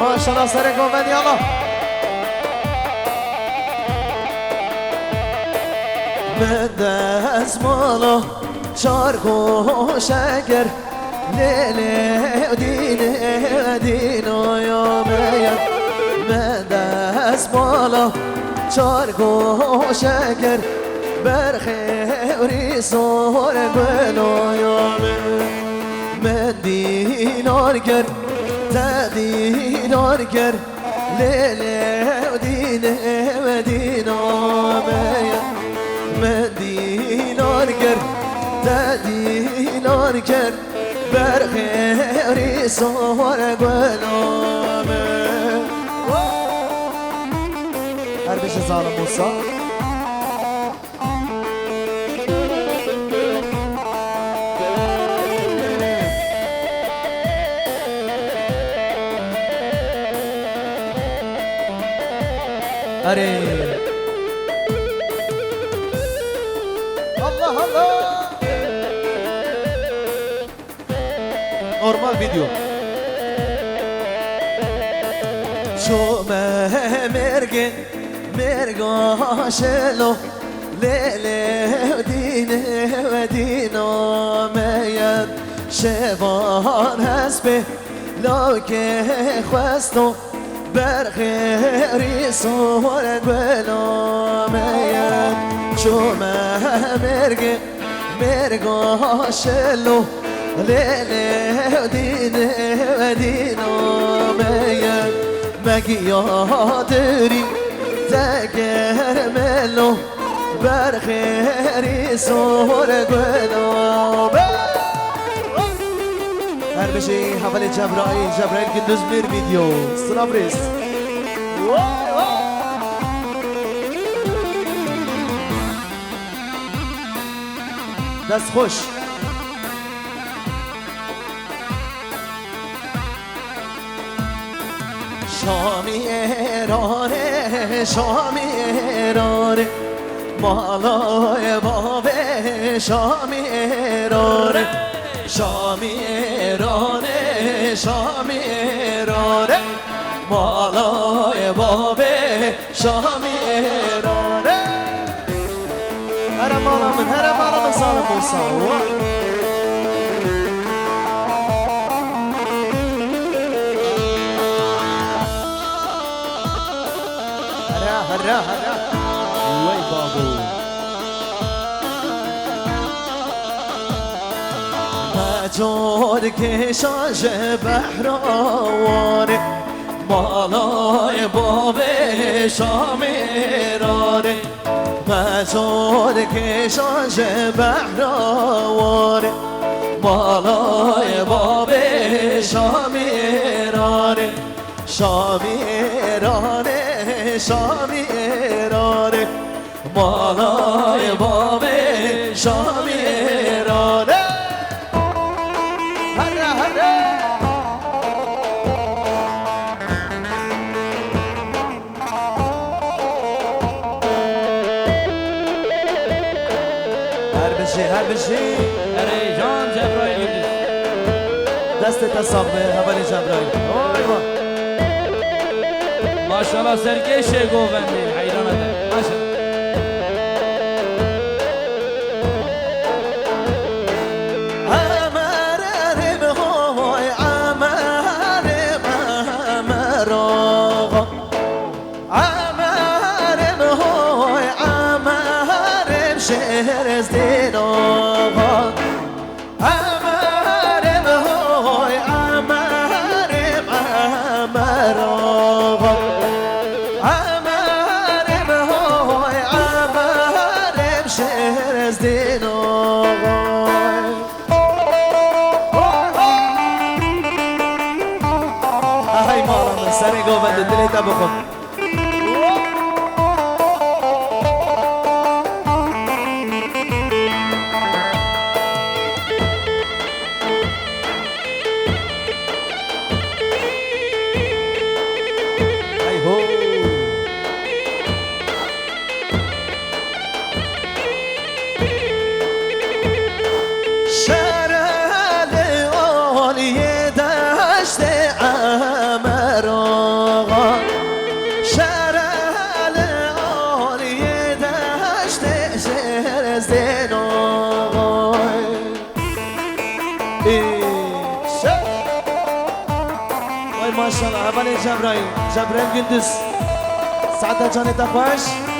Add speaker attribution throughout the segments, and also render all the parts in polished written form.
Speaker 1: ما شاء الله سرك ومن يلا من دست مالا شارك و شکر لیلی و دین و یا مید من دست مالا شارک و شکر برخوری سور گل و یا من دینار گر تا دینار گر لیلی و دین و مید من دینار گر تا دینار گر برخیری سوار گلامه هر بشه ظالم موسا اره الله الله normal video شو ما مرقا شلو ليلي ودينا ميت شبان هسبي لو كي خواستو برخيري صور قبلو ميت شو ما مرقا شلو ليلي ودينا ميت مقيادري تقر ملو برخيري صور قلوب هر بشي حفل جبرائيل قدوز مير فيديو سلام ريس دست خوش شامی ایرانه مالای بابه شامی ایرانه مالای بابه شامی ایرانه هر مالا من سالم موسا هرا وي بابو مجود كشاش بحرواني مالای باب شامیراني مجود كشاش بحرواني مالای باب شامیراني شامی ایرانه مالای باب شامی ایرانه هره هر بشی
Speaker 2: اره جان جبرائیل
Speaker 1: دست تصاب حوال جبرائیل
Speaker 2: ماشاءالله سرکش گووندی حیرانه ده ماشاءالله
Speaker 1: سری گوونده دلیتا بخون شرال عالی دشت عمران ما شاء الله اول جبرائيل قندوز سعادة جاني تخوش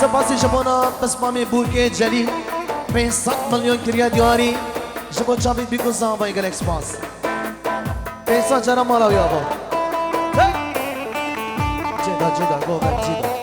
Speaker 1: سپاسی جبانا بسمامی بورگه جلی 500 میلیون کریا دیاری جبا چاوید بیکن زنبایی گل اکسپاس 500 جرا مالا بیابا جدا گوبر جدا